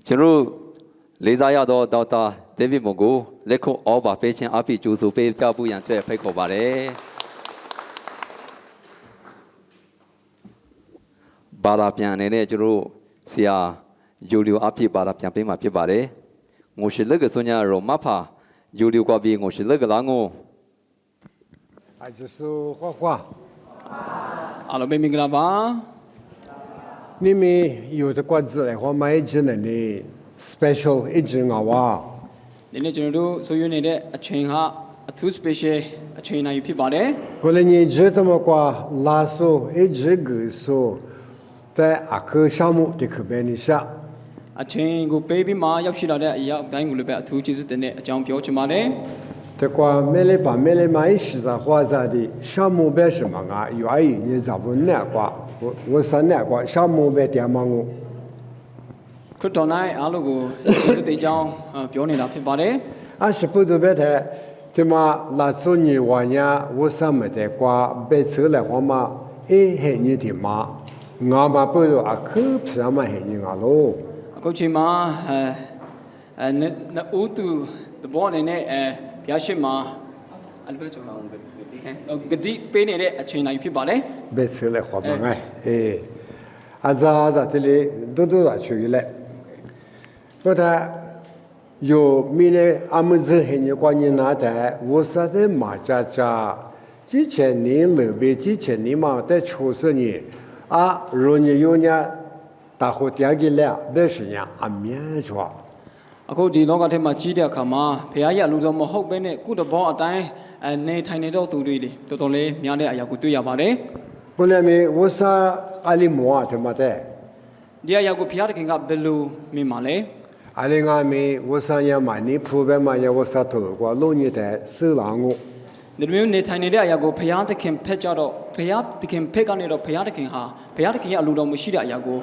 ကျွန်တော်လေးစားရသောဒေါက်တာဒေးဗစ်မွန်ကိုလက်ခုပ်အောပါပေးခြင်းအပိကျိုးဆိုပေးကြဖို့ရန်အတွက်ဖိတ်ခေါ်ပါတယ်ဘာသာပြန်အနေနဲ့ကျွန်တော်ဆရာဂျိုလီယိုအပိဘာသာပြန်ပေးမှာဖြစ်ပါတယ်ငိုရှိလက်ကစွညာရောမဖာဂျိုလီယိုကပြီးငိုရှိလက်ကလာငိုအကျဆိုခွာအားလုံးပဲမင်္ဂလာပါနိမေယူတကွတ်ဇလေဟောမိုင်းဂျင်းနေ special အဂျင်ငါဝါဒီနေ့ကျွန်တော်တို့ဆိုရနေတဲ့အချိန်ဟာအထူး special အချိန်နိုင်ဖြစ်ပါတယ်ကိုလည်းညဂျတမကွာလာဆိုအဂျဂူဆိုတဲ့အခါရှာမှုတခဘဲနိရှာအချိန်ကိုပေးပြီးမှရောက်ရှိလာတဲ့အရာအတိုင်းကိုလည်းပဲအထူးကျေးဇူးတင်တဲ့အကြောင်းပြောချင်ပါတယ်တကွာမဲလေးပါမဲလေးမိုင်းရှိစားဟွာစားဒီရှာမှုပဲရှိမှာငါယူအိုင်ညဇဘုန်နဲ့ကွာဝဆန်နဲ့ကွာရှာမှုပဲတရားမငုခရစ်တော်၌အားလုံးကိုကျေးဇူးတင်ကြောင်းပြောနေတာဖြစ်ပါတယ်အရှိပုဒ်ပဲတဲ့ဒီမှာလာစွန်ညဝညာဝဆမ်းမတဲ့ကွာပဲချလေဟောမအေးဟဲ့ညဒီမှာငါမပုဒ်အခုဖျားမဟဲ့ညငါလို့အခုချိန်မှာဦးသူတဘောအနေနဲ့ဘုရားရှိခိုးအလဘကျွန်တော်ဂတိပေးနေတဲ့အချိန်တိုင်းဖြစ်ပါတယ်ဘယ်ဆိုလဲခေါ်ပါငါအေးအဇာတလေဒူဒူရချူရလေတော့ဒါယိုမီနေအမဇဟင်ကွာညနာတဲ့ဝဆတဲ့မာချာချာကြီးချင်နေလေဘေကြီးချင်နေမှာတဲ့ချိုစညအာရိုညယိုညာတာခိုတရားကြီးလက်ဘယ်ရှင်ညာအမြဲချွာအခုဒီလောကထဲမှာကြီးတဲ့အခါမှာဘုရားရဲ့လူတော်မဟုတ်ဘဲနဲ့ကုတဘောအတိုင်းနေထိုင်နေတော့သူတွေတော်တော်လေးများတဲ့အရာကိုတွေ့ရပါတယ်ကိုလည်းမေဝဆာအလီမောတ်မတဲ့ဒီအရာကိုဘုရားတခင်ကဘယ်လိုမြင်ပါလဲအလင်းကမေဝဆာရမနိဖူဘဲမှာရဝဆာတို့ကွာလုံးညတဲ့စေလောင်ကိုဒီမျိုးနေထိုင်နေတဲ့အရာကိုဘုရားတခင်ဖက်ကြတော့ဘုရားတခင်ဖက်ကနေတော့ဘုရားတခင်ဟာဘုရားတခင်ရဲ့အလိုတော်မရှိတဲ့အရာကို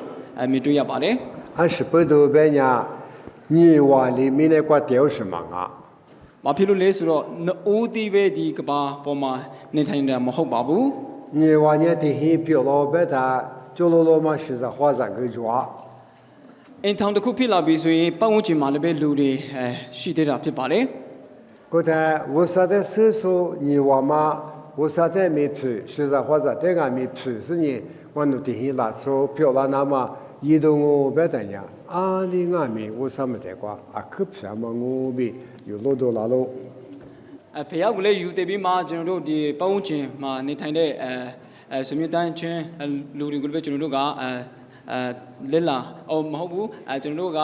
မြင်တွေ့ရပါတယ်အရှိပဒိုဘဲညာညီဝါလီမင်းနဲ့ကွာတယောက်ရှိမှာငါဘာဖြစ်လို့လဲဆိုတော့နိုးတီးပဲဒီကဘာပေါ်မှာနေထိုင်နေတာမဟုတ်ပါဘူးညီဝါညတဲ့ဟေးပြောလို့ပဲဒါကျလိုလိုမရှိစားဟွာစားကြွားအင်ထောင်တစ်ခုဖြစ်လာပြီဆိုရင်ပတ်ဝန်းကျင်မှာလည်းပဲလူတွေရှိသေးတာဖြစ်ပါတယ်ကိုတဲ့ဝဆတဲ့ဆဆိုညီဝါမှာဝဆတဲ့မေဖြစ်ရှိစားဟွာစားတဲ့ကမေဖြစ်စညဝန်တို့တဟင်းလာဆိုပြောလာနာမှာยีดงโบตัญญาอาลิงามีဝဆမတဲ့ကွာအခုဖျာမငိုးပြီးယူလို့တော့လာလို့ဖျားကလေးယူတည်ပြီးမှကျွန်တော်တို့ဒီပတ်ဝန်းကျင်မှာနေထိုင်တဲ့ဆွေမျိုးတန်းချင်းလူတွေကိုလည်းကျွန်တော်တို့ကလက်လာအော်မဟုတ်ဘူးကျွန်တော်တို့က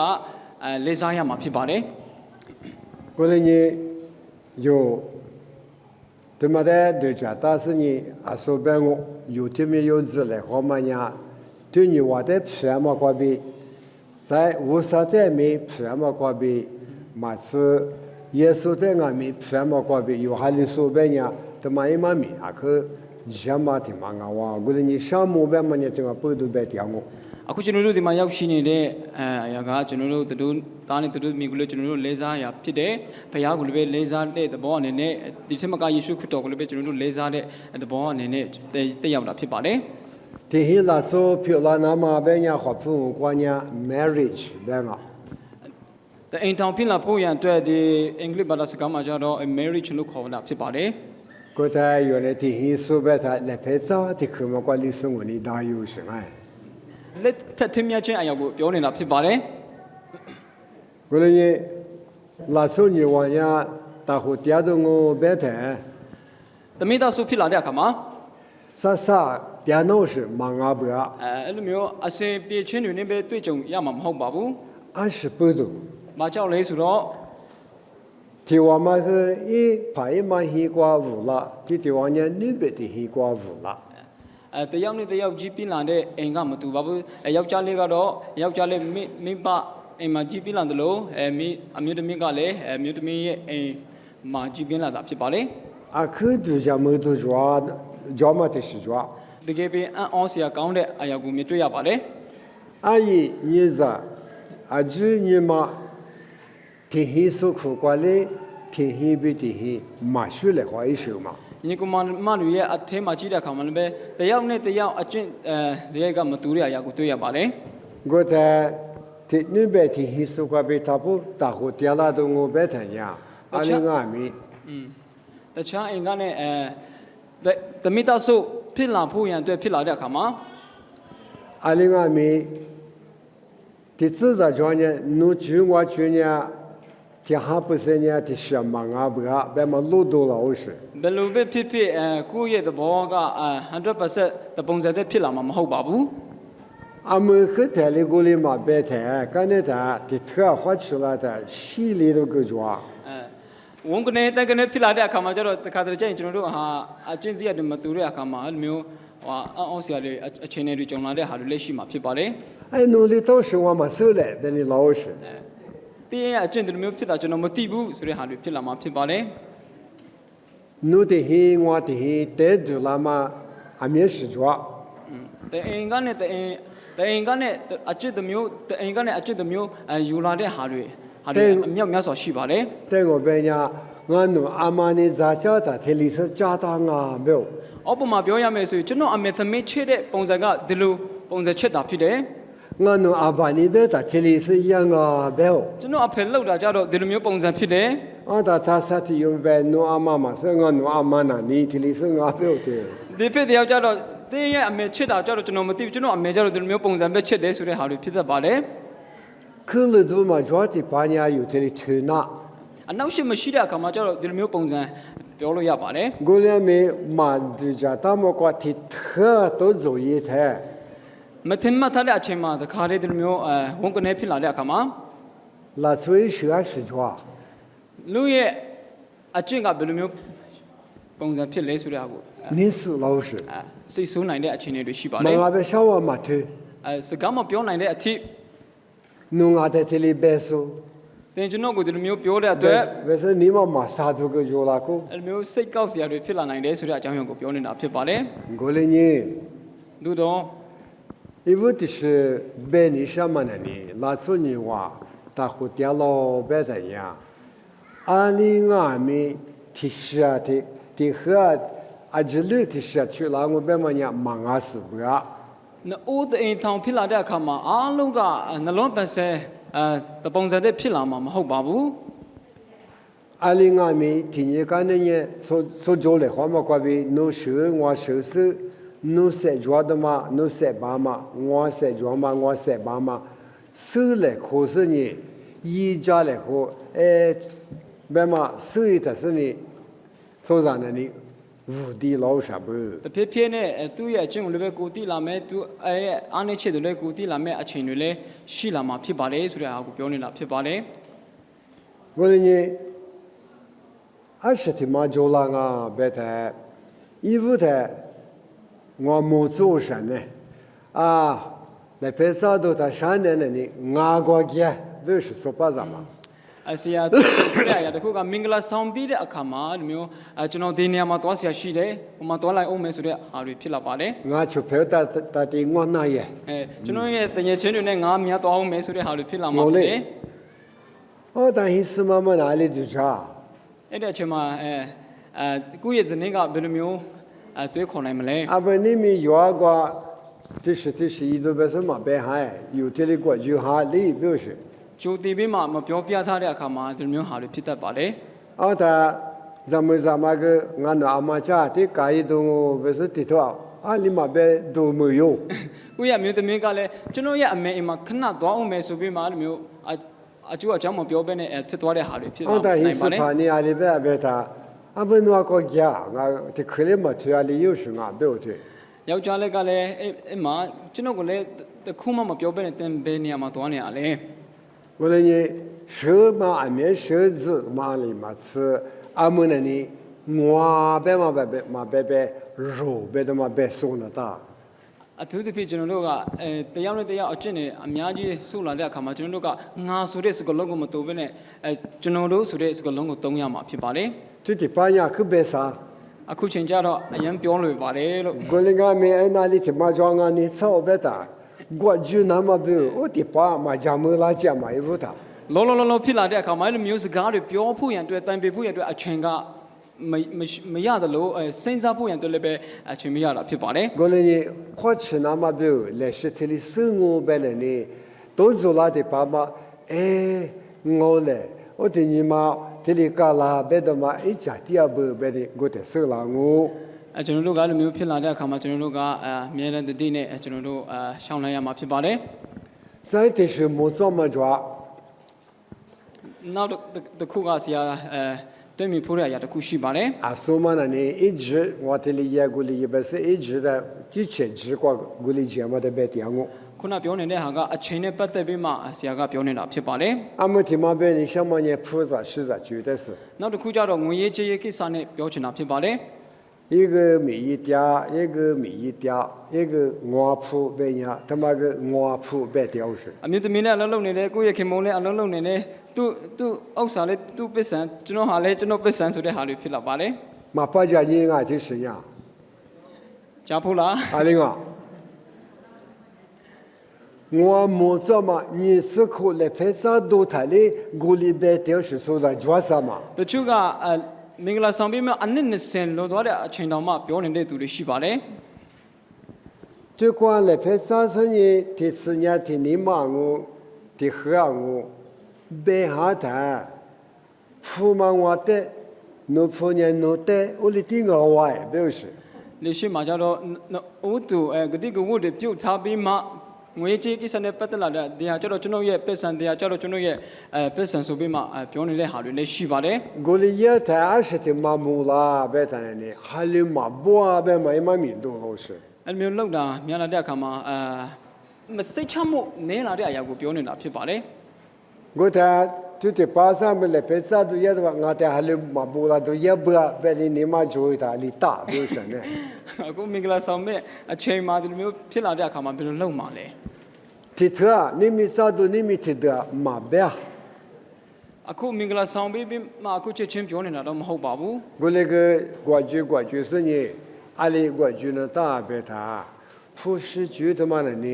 လေးစားရမှာဖြစ်ပါတယ်ကိုလည်းညယိုတမတဲ့ဒေချာတာစညအစောဘန်ကိုယူတမယိုဇလေခေါမညာ对你我的什么关系？在无啥的没什么关系，马是耶稣的我没什么关系，有哈利说白呀，他妈一妈咪啊去什么的嘛我过了你什么白嘛你他妈不都白掉我。အခုကျွန်တော်တို့ဒီမှာရောက်ရှိနေတဲ့အရာကကျွန်တော်တို့တို့သားနဲ့တို့မိကိုလည်းကျွန်တော်တို့လေးစားရာဖြစ်တယ်။ဘုရားကိုလည်းပဲလေးစားတဲ့သဘောအနေနဲ့ဒီချက်မကယေရှုခရစ်တော်ကိုလည်းပဲကျွန်တော်တို့လေးစားတဲ့သဘောအနေနဲ့တက်ရောက်တာဖြစ်ပါတယ်။ဒီဟီလာဆိုပြောလာနာမှာပဲညာခေါ်ဖုန်ကွာညာ marriage ဘယ်မှာတဲ့အိမ်ထောင်ဖြစ်လာဖို့ရန်အတွက်ဒီအင်္ဂလိပ်ဘာသာစကားမှာကျတော့ marriage လို့ခေါ်တာဖြစ်ပါတယ်ကိုတိုင်ရောလည်းဒီဟီဆိုပဲသာလက်ဖက်စားဒီခမကွာလီဆုံကိုဒါယူရှင်ဟဲ့လက်ထက်ထမြချင်းအရာကိုပြောနေတာဖြစ်ပါတယ်ကိုလည်းလာဆိုညဝညာတာဟိုတရားတော်ကိုပဲတဲ့တမိသားစုဖြစ်လာတဲ့အခါမှာဆဆတရားနောရှိမငါဘွာအဲ့လိုမျိုးအစင်ပြေချင်းတွေနဲ့ပဲတွေ့ကြုံရမှာမဟုတ်ပါဘူးအရှိပုဒ်မကြောက်လဲဆိုတော့ဒီဝမဟေဖိုင်မဟီကွာဝလာဒီဝညာနိဘတိဟီကွာဝလာတယောက်နဲ့တယောက်ကြီးပြင်းလာတဲ့အိမ်ကမတူပါဘူးယောက်ျားလေးကတော့ယောက်ျားလေးမိဘအိမ်မှာကြီးပြင်းလာတယ်လို့မိအမျိုးသမီးကလည်းအမျိုးသမီးရဲ့အိမ်မှာကြီးပြင်းလာတာဖြစ်ပါလေအခုဒူဂျာမဒူဂျွာဂျောမတ်ရှိဂျွာတကယ်ပဲအံ့ဩစရာကောင်းတဲ့အရာကိုမြင်တွေ့ရပါတယ်အာယီညဇာအဂျူညမတီဟီဆုခုကွာလေတီဟီဘီတီဟီမရှိလေခွာအရှုမညီကမလူရဲ့အထဲမှာကြည့်တဲ့အခါမှာလည်းတယောက်နဲ့တယောက်အကျင့်ဇယိုက်ကမတူတဲ့အရာကိုတွေ့ရပါတယ်ကိုတဲ့ ที่นี่เบที่ฮิสุกเบทับปุ๊ตาหุตยาลาตงเบทันยาอาลิงามี တခြားအင်ကနဲ့တမိသားစုဖြစ်လာဖို့ရန်အတွက်ဖြစ်လာတဲ့အခါမှာ 阿里阿米，第四个专业，侬中国专业，第哈不是呢，第什么啊不个，别么路多了我是。 ဘယ်လိုပဲဖြစ်ဖြစ်ကိုယ့်ရဲ့သဘောက100%တပုံစံတည်းဖြစ်လာမှာမဟုတ်ပါဘူး 阿们和台里过里嘛白台，干那他的特发出来的系列都够抓。 ဝန်ကနေတက်ကနေဖြစ်လာတဲ့အခါမှာကျတော့တခါတလေကျရင်ကျွန်တော်တို့ဟာအချင်းစီရတယ်မတူတဲ့အခါမှာအဲ့လိုမျိုးဟိုအောင်ဆရာတွေအခြေအနေတွေကြုံလာတဲ့ဟာတွေလက်ရှိမှာဖြစ်ပါတယ် 哎，努力到时我嘛收来，别你老实。 တင်းရဲ့အချင်းတွေမျိုးဖြစ်တာကျွန်တော်မသိဘူးဆိုတဲ့ဟာတွေဖြစ်လာမှာဖြစ်ပါတယ် 努的很，我的很，带住了嘛，还没事抓。 တအင်ကနေတအင်ကနေအချင်းတွေမျိုးတအင်ကနေအချင်းတွေမျိုးယူလာတဲ့ဟာတွေအမြောက်များစွာရှိပါတယ် 在我边呀，我努阿妈呢咋叫他，他里是家当啊没有。 ဥပမာပြောရမယ်ဆိုရင်ကျွန်တော်အမေသမီးချစ်တဲ့ပုံစံကဒီလိုပုံစံချစ်တာဖြစ်တယ် 我努阿爸呢边他，他里是一样啊没有。 ကျွန်တော်အဖေလောက်တာကြတော့ဒီလိုမျိုးပုံစံဖြစ်တယ် 他身体有呗，努阿妈嘛，是我努阿妈那，你他里是阿没有的。 ဒီဖြစ်တဲ့ယောက်ကြတော့တင်းရဲ့အမေချစ်တာကြတော့ကျွန်တော်မသိဘူးကျွန်တော်အမေကြတော့ဒီလိုမျိုးပုံစံပဲချစ်တယ်ဆိုတဲ့ဟာတွေဖြစ်တတ်ပါတယ် 可了都嘛，主要的把人有这里推拿， အနောက်ရှိမရှိတဲ့အခါမှာကြတော့ဒီလိုမျိုးပုံစံပြောလို့ရပါတယ် 我俩没嘛的家，他们过提特都走一台， မထင်မှတ်ထားတဲ့အချိန်မှာတခါတည်းဒီလိုမျိုးဝန်ကနေဖြစ်လာတဲ့အခါမှာ 那所以是实话。 လူရဲ့အကျင့်ကဘယ်လိုမျိုးပုံစံဖြစ်လဲဆိုတဲ့ဟာကို 你是老师， စိတ်ဆိုးနိုင်တဲ့အခြေအနေတွေရှိပါလေ 忙阿别上我嘛推， စကားမပြောနိုင်တဲ့အထိ 弄阿在这里白说， တင်ကျွန်တော်ကိုဒီလိုမျိုးပြောတဲ့အတွက် 为是你嘛啥都个做那个， အဲ့လိုမျိုးစိတ်ကောက်စရာတွေဖြစ်လာနိုင်တယ်ဆိုတဲ့အကြောင်းအရာကိုပြောနေတာဖြစ်ပါတယ် 我嘞呢， သို့တော့ 因为的是白你什么呢呢？那做你话，他和电脑白怎样？阿里阿米提示啊的和阿这里提示去了，我白么呢忙啊死不啊？ နိုးအိမ်ထောင်ဖြစ်လာတဲ့အခါမှာအားလုံးကနှလုံးပန်ဆဲတပုံစံတဲ့ဖြစ်လာမှာမဟုတ်ပါဘူး 阿里阿米听你讲的呢，所做的话嘛，关于侬学我学是，侬写做的嘛，侬写爸嘛，我写做嘛，我写爸嘛，手来可是呢，一家来可，白嘛手的是呢，做啥呢？你无敌老啥不？ တဖြည်းဖြည်းနဲ့သူ့ရဲ့အချင်းကိုလည်းပဲကိုတိလာမယ်သူရဲ့အားနေချက်တွေလည်းကိုတိလာမယ်အချိန်တွေလည်းရှိလာမှာဖြစ်ပါတယ်ဆိုတဲ့အားကိုပြောနေတာဖြစ်ပါတယ် 我呢，20天嘛做了啊，白台，衣服台，我没做啥呢？啊，那拍照都他山的呢，俺过去不是说把啥嘛？ အစီယာတဲ့ရတခုကမင်္ဂလာဆောင်ပြီးတဲ့အခါမှာဒီမျိုးကျွန်တော်ဒီနေရာမှာသွားဆရာရှိတယ်ဟိုမှာသွားလိုက်အောင်မယ်ဆိုတဲ့အားတွေဖြစ်လာပါတယ် 俺去拍他的我那也， ကျွန်တော်ရဲ့တငယ်ချင်းတွေနဲ့ငါးမြတ်သွားအောင်မယ်ဆိုတဲ့ဟာတွေဖြစ်လာမှာဖြစ်တယ် 哦，但是妈妈哪里的啥？ အဲ့တဲ့အချိန်မှာကိုယ့်ရဲ့ဇနီးကဘယ်လိုမျိုးတွေးခေါ်နိုင်မလဲ 啊不，你们约个，这是一直不是嘛白海，有这里过就哈里不是？ ဂျိုတီဘေးမှာမပြောပြထားတဲ့အခါမှာဒီလိုမျိုးဟာတွေဖြစ်တတ်ပါတယ် 哦，他咱们个俺那阿妈家的盖一栋不是地头，啊，你嘛白都没有。 ကိုယ့်ရဲ့အမျိုးသမီးကလည်းကျွန်တော်ရဲ့အမေအိမ်မှာခဏသွားအောင်မယ်ဆိုပြီးမှဒီမျိုးအကျိုးအကြောင်းမပြောဘဲနဲ့ဖြစ်သွားတဲ့ဟာတွေဖြစ်လာ 哦，但 နိုင် 是 ပါတယ် 是怕你阿里白他，啊不那个家，俺这可怜嘛，去阿里有时俺不要的。 ယောက်ျားလက်ကလည်းအဲ့မှာကျွန်တော်ကလည်းတခုမှမပြောဘဲနဲ့တင်ဘဲနေရာမှာသွားနေရလေ 我嘞呢，手嘛阿面手指嘛里嘛吃，阿们那里我白嘛白肉白的嘛白送了大。 အထူးသဖြင့်ကျွန်တော်တို့ကတယောက်နဲ့တယောက်အကျင့်တွေအများကြီးဆုလာတဲ့အခါမှာကျွန်တော်တို့ကငါဆိုတဲ့စကားလုံးကိုမတူဘဲနဲ့ကျွန်တော်တို့ဆိုတဲ့စကားလုံးကိုသုံးရမှာဖြစ်ပါတယ် 这地半夜可白啥？ အခုချိန်ကျတော့အရင်ပြောလွယ်ပါတယ်လို့ 我嘞俺们那里的嘛装俺的草白大，我就那么不，我的爸嘛家没拉家嘛也不大。 လောလောဖြစ်လာတဲ့အခါမှာအဲ့လိုမျိုးစကားတွေပြောဖို့ရန်အတွက်တန်ပေဖို့ရန်အတွက်အချိန်ကမရတယ်လို့စဉ်းစားဖို့ရန်အတွက်လည်းပဲအချိန်မရတာဖြစ်ပါတယ် 我嘞呢，花吃那么不，来是这里生活白了呢，都做了的爸妈，哎，我嘞，我的你妈，这里干啦，别的嘛，一家第二步别的，我得收了我。 ကျွန်တော်တို့ကလည်းမျိုးဖြစ်လာတဲ့အခါမှာကျွန်တော်တို့ကအမြဲတမ်းတတိနဲ့ကျွန်တော်တို့ရှောင်းလိုက်ရမှာဖြစ်ပါတယ် 再就是没这么抓， နောက်တစ်ခုကဆရာတွေ့မိဖို့ရအရာတစ်ခုရှိပါတယ် 啊，说嘛呢，你一直我这里也过里也不是一直的，之前只过过里节目的别点我， ခုနပြောနေတဲ့ဟာကအချိန်နဲ့ပတ်သက်ပြီးမှဆရာကပြောနေတာဖြစ်ပါတယ် 俺们听嘛别你什么呢？菩萨实在绝对是。 နောက်တစ်ခုကျတော့ငွေရေးကြေးရေးကိစ္စနဲ့ပြောချင်တာဖြစ်ပါတယ် 一个米一点，一个米一点，一个我铺白伢，他妈个我铺白雕是。 အမျိုးသမီးနဲ့အလုံးလုံးနေတဲ့ကိုယ့်ရဲ့ခင်မုန်းနဲ့အလုံးလုံးနေတဲ့သူဥစ္စာလေးသူပစ္စံကျွန်တော်ဟာလည်းကျွန်တော်ပစ္စံဆိုတဲ့ဟာတွေဖြစ်လာပါတယ် 嘛，把家人啊就是呀， ကြားဖို့လား 阿玲啊，我没做嘛，你是可来拍照都台里，我里白雕是说的做什么？ တချို့ကမင်္ဂလာဆောင်ပြီးမှအနည်း20လွန်သွားတဲ့အချိန်တောင်မှပြောနေတဲ့သူတွေရှိပါတယ် 最关来拍照是你提次伢提你妈我，提喝我，白下台，铺嘛我的，侬铺伢侬的，我里顶我歪，表示。 လက်ရှိမှာကျတော့ဥတူဂတိကဝတ်တွေပြုတ်ထားပြီးမှငွေကြေးကိစ္စနဲ့ပတ်သက်လာတဲ့တရားကျတော့ကျွန်တော်ရဲ့ပစ္စံတရားကျတော့ကျွန်တော်ရဲ့ပစ္စံဆိုပြီးမှပြောနေတဲ့ဟာတွေလည်းရှိပါတယ် 过里也台20的马木啦，别谈呢，还有马波别买马面多老师。 အဲ့လိုမျိုးလောက်တာများလာတဲ့အခါမှာမစိတ်ချမှုနည်းလာတဲ့အရာကိုပြောနေတာဖြစ်ပါတယ် 我台就是巴萨没来拍照都也的话，我台还有马波啦，都也不别的你妈做一台里大就是呢。 အခုမင်္ဂလာဆောင်မဲ့အချိန်မှာဒီလိုမျိုးဖြစ်လာတဲ့အခါမှာဘယ်လိုလုပ်မှာလဲ 提特啊，你们照都你们提的马别， အခုမင်္ဂလာဆောင်ပြီးမှအခုချက်ချင်းပြောနေတာတော့မဟုတ်ပါဘူး 我那个国剧是呢，阿里国剧呢大别他，普世剧他妈的呢，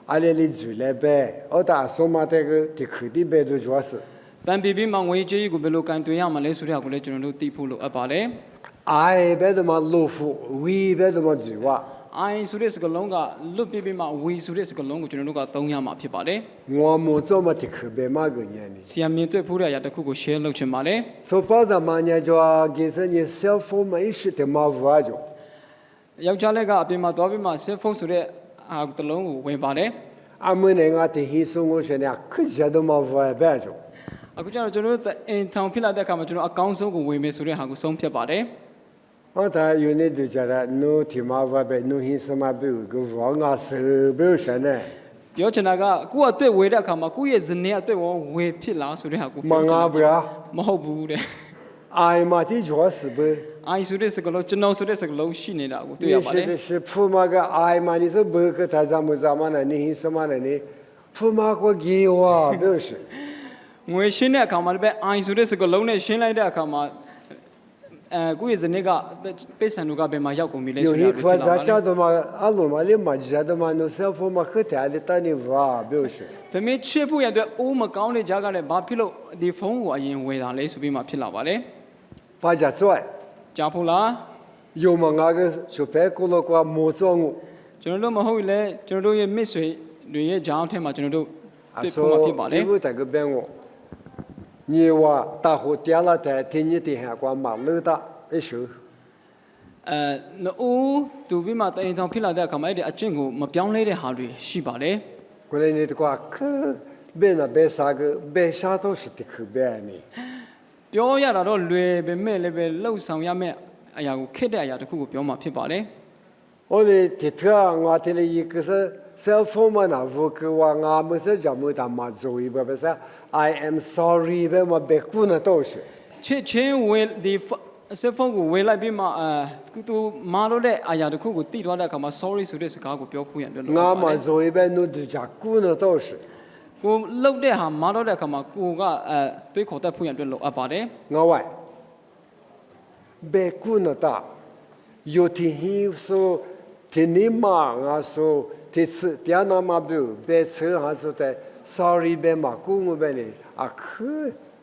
阿里里做来呗，我打说嘛这个提口的呗都主要是。 တန်ပြီးပြီးမှငွေကြေးကိုဘယ်လိုကန်တွင်ရမှာလဲဆိုတဲ့ဟာကိုလည်းကျွန်တော်တို့သိဖို့လိုအပ်ပါတယ် 哎，别的嘛老夫，为别的嘛做哇。 အိုင်ဆိုတဲ့စကားလုံးကလွတ်ပြီးပြီးမှဝီဆိုတဲ့စကားလုံးကိုကျွန်တော်တို့ကသုံးရမှာဖြစ်ပါတယ် 我没做么的可别嘛个年呢。 ဆီယာမြင်တွေ့ဖို့တဲ့အရာတစ်ခုကို share လုပ်ချင်ပါတယ် 所以包咱们呢就给是你小夫没事的嘛挖着， ယောက်ျားလေးကအပြင်မှာသွားပြီးမှ cell phone ဆိုတဲ့ဟာတစ်လုံးကိုဝင်ပါတယ် 俺们那个的黑松我说呢，可些都嘛挖白着。 အခုကျတော့ကျွန်တော်တို့အင်ထောင်ဖြစ်လာတဲ့အခါမှာကျွန်တော်အကောင်းဆုံးကိုဝင်မယ်ဆိုတဲ့ဟာကိုဆုံးဖြတ်ပါတယ် 我他有那就觉得侬提嘛挖白，侬黑什么不个挖我手不说呢， ပြောချင်တာကကိုယ့်အသက်ဝေတဲ့အခါမှာကိုယ့်ရဲ့ဇနီးအသက်ဝဝေဖြစ်လားဆိုတဲ့ဟာကို 嘛我不要， မဟုတ်ဘူးတဲ့ 哎嘛的主要是不。 အိုင်ဆိုတဲ့စကားလုံးကျွန်တော်ဆိုတဲ့စကားလုံးရှိနေတာကိုတွေ့ရ 你 ပါတ 说 ယ် 的是铺嘛个哎嘛，你说不个他咱们呢？你黑什么呢？你铺嘛个给我不是。 ငွေရှင်းတဲ့အခါမှာလည်းအိုင်ဆိုတဲ့စကားလုံးနဲ့ရှင်းလိုက်တဲ့အခါမှာကိုယ့်ရဲ့ဇနီးကပိတ်ဆန်တို့ကဘယ်မှာရောက်ကုန်ပြီလဲ 有 ဆိုတာ 一 ကို 块 ဖြစ်လာ 咱 ပါတ 家 ယ် 的嘛，阿罗嘛，你嘛家的嘛，侬小夫嘛喝茶的带你挖，不是？ သမီးချစ်ဖို့ရတဲ့အိုးမကောင်းတဲ့ကြားကလည်းဘာဖြစ်လို့ဒီဖုန်းကိုအရင်ဝယ်တာလဲဆိုပြီးမှဖြစ်လာပါတယ် 把家做， ကြားဖို့လား 有嘛那个就别过了过没做我， ကျွန်တော်တို့မဟုတ်ရင်လည်းကျွန်တော်တို့ရဲ့ miss တွေရဲ့ကြားထဲမှာကျွန်တော်တို့ 啊 တွေ့ဖို့မှာဖြစ်ပါ 说 တယ် 你不得个别我，你话大伙点了台，听你的喊光嘛，老大一手， နိုးတူပြီးမှတရင်ဆောင်ဖြစ်လာတဲ့အခါမှာအဲ့ဒီအကျင့်ကိုမပြောင်းလဲတဲ့ဟာတွေရှိပါတယ် 过来你的话可别那别啥个别啥都是的可别呢。 ပြောရတာတော့လွယ်ပေမဲ့လည်းပဲလှုပ်ဆောင်ရမယ့်အရာကိုခက်တဲ့အရာတစ်ခုကိုပြောမှဖြစ်ပါတယ် 我的的特我的了一个是小夫嘛那不给我我们是叫么他妈做一个不是 I am sorry 别么别顾那都是。 ချစ်ချင်းဝယ်ဒီဆက်ဖုန်းကိုဝယ်လိုက်ပြီးမှသူမာတော့တဲ့အရာတစ်ခုကိုတိသွားတဲ့အခါမှာ sorry ဆိုတဲ့စကားကိုပြောဖို့ရန်အတွက်လို့ 我嘛做一遍，侬就家顾那都是。 ကိုလှုပ်တဲ့ဟာမာတော့တဲ့အခါမှာကိုကတွေးခေါ်တတ်ဖို့ရန်အတွက်လိုအပ်ပါတယ် 我喂，别顾那大，有天黑说，天你妈我说，天吃点那嘛不，别吃还说的，sorry 别嘛顾我别呢，啊可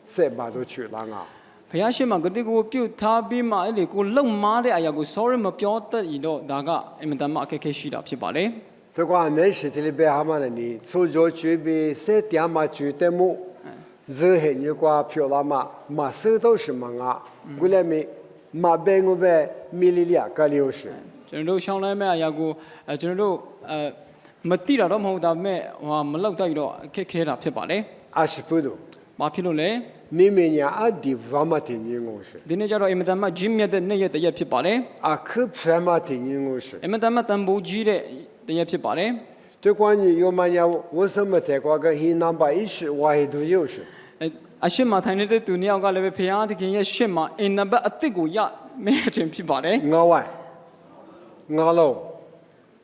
谁把都去了啊？ ဘုရားရှင်မှာဂတိကိုပြုတ်ထားပြီးမှအဲ့ဒီကိုလုံမားတဲ့အရာကို sorry မပြောတတ်ရင်တော့ဒါကအင်မတန်မှအခက်အခဲရှိတာဖြစ်ပါတယ်这个没事的里边他们呢，出着去比谁点嘛去的么？这些你挂票了嘛？嘛手都是嘛啊，过来没嘛别我别米里里个流水。 ကျွန်တော်တို့ရှောင်းလိုက်မဲ့အရာကိုကျွန်တော်တို့မတိတာတော့မဟုတ်ဒါပေမဲ့ဟိုမလောက်တိုက်တော့အခက်ခဲတာဖြစ်ပါတယ် 20不多， ။ဘာဖြစ်လို့လဲ 你们家阿弟娃嘛的人我是， ။ဒီနေ့ကျတော့အင်မတန်မှဂျင်းမြတ်တဲ့နေ့ရက်တစ်ရက်ဖြစ်ပါတယ် 阿可偏嘛的人我是。 ။အင်မတန်မှတန်ဖိုးကြီးတဲ့တစ်ရက်ဖြစ်ပါတယ် 这关于有嘛呀？我什么在过个很难把一时我还都有是。 ။အရှိမထိုင်နေတဲ့သူနှစ်ယောက်ကလည်းပဲဖခင်တခင်ရဲ့ရှစ်မှာအင်နံပါတ်အစ်စ်ကိုရမဲခြင်းဖြစ်ပါတယ် 我外，我老，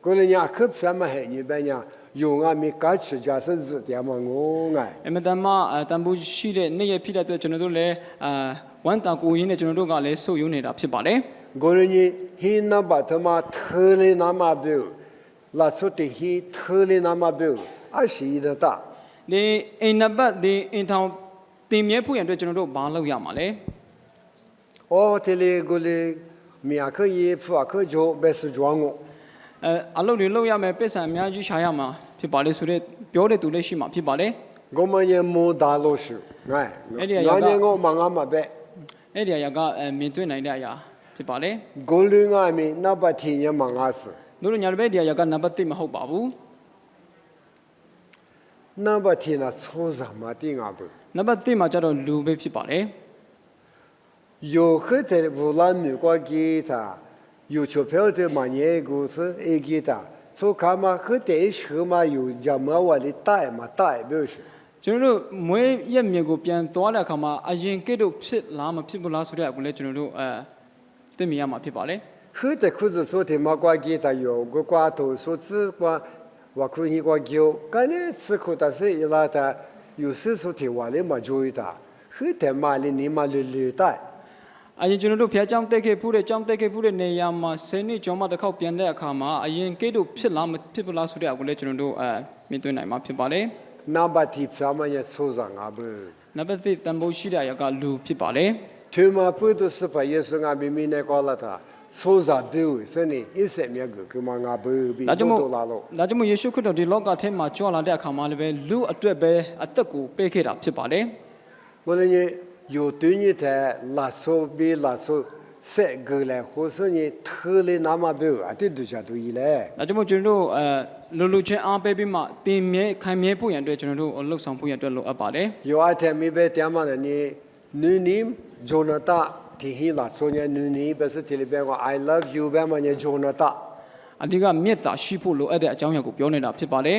过来伢可偏嘛还你别伢有俺们家吃家是子点嘛我爱。 ။အင်မတန်မှတန်ဖိုးရှိတဲ့နေ့ရက်ဖြစ်တဲ့အတွက်ကျွန်တော်တို့လည်းဝမ်းတာကိုရင်းနဲ့ကျွန်တော်တို့ကလည်းဆုပ်ယုံနေတာဖြစ်ပါတယ် 过来你很难把他妈偷的那么多，拉出的很偷的那么多，21的大。 ။ဒီအင်နံပါတ်ဒီအင်ထောင်တင်မြဲဖို့ရန်အတွက်ကျွန်တော်တို့ဘာလုပ်ရမှာလဲ 哦，这里过来，面可以付可就别是装我。 အလုပ်တွေလုပ်ရမယ်ပစ္စံအများကြီးရှာရမှာဖြစ်ပါလေဆိုတော့ပြောတဲ့သူလည်းရှိမှာဖြစ်ပါလေ 我们也没大老师，哎，俺年我忙俺嘛呗， အဲ့ဒီအရာကမြင်တွေ့နိုင်တဲ့အရာဖြစ်ပါလေ 过来俺们那把天也忙俺事， တို့တို့ညာဘက်ဒီအရာကနံပါတ်1မဟုတ်ပါဘူး 那把天那操什么的俺不。 နံပါတ်1မှာကျတော့လူပဲဖြစ်ပါလေ 有很多无论美国给他，有钞票的嘛年公司也给他，做看嘛很多时候嘛有什么我的带嘛带不是。 ကျွန်တော်တို့မွေးရက်မြေကိုပြန်သွားတဲ့အခါမှာအရင်ကဲ့သို့ဖြစ်လားမဖြစ်ဘူးလားဆိုတဲ့အကူလည်းကျွန်တော်တို့သိမြင်ရမှာဖြစ်ပါလေ 很多裤子做的嘛光给他有个瓜头说只光我可以光叫，干呢吃苦但是一拉他有时说的话的嘛注意他，很多嘛的你嘛溜带。 အရင်ကျွန်တော်တို့ဖျားကြောင်းတက်ခဲ့ဖူးတဲ့ကြောင်းတက်ခဲ့ဖူးတဲ့နေရာမှာ10နှစ်ကျော်မှတစ်ခေါက်ပြန်တဲ့အခါမှာအရင်ကဲ့သို့ဖြစ်လားမဖြစ်ဘူးလားဆိုတဲ့အကူလည်းကျွန်တော်တို့မြင်တွေ့နိုင်မှာဖြစ်ပါလေ 那把地方嘛也抽上啊不， နံပါတ်1တန်ဖိုးရှိတဲ့အရာကလူဖြစ်ပါလေ 他嘛不都是把耶稣俺明明那搞了他，抽上不，所以呢一些面个嘛俺不比 ဒါကြောင့် 都 မို့ 拉了。 ဒါကြောင့်မို့ယေရှုခရစ်တော်ဒီလောကထဲမှာကြွလာတဲ့အခါမှာလည်းပဲလူအတွက်ပဲအသက်ကိုပေးခဲ့တာဖြစ်ပါလေ 我呢有对你的拉手比拉手三个来，或是你偷的那么多，啊，这都叫对嘞。 ဒါကြောင့်မို့ကျွန်တော်တို့လူလူချင်းအားပေးပြီးမှတင်မြဲခိုင်မြဲဖို့ရန်အတွက်ကျွန်တော်တို့လှုပ်ဆောင်ဖို့ရန်အတွက်လိုအပ်ပါတယ် 有一天没被点嘛呢，你做那大，提起拉手呢，你不是提里边个 I love you 边嘛呢做那大， အဓိကမြတ်တာရှိဖို့လိုအပ်တဲ့အကြောင်းအရာကိုပြောနေတာဖြစ်ပါတယ်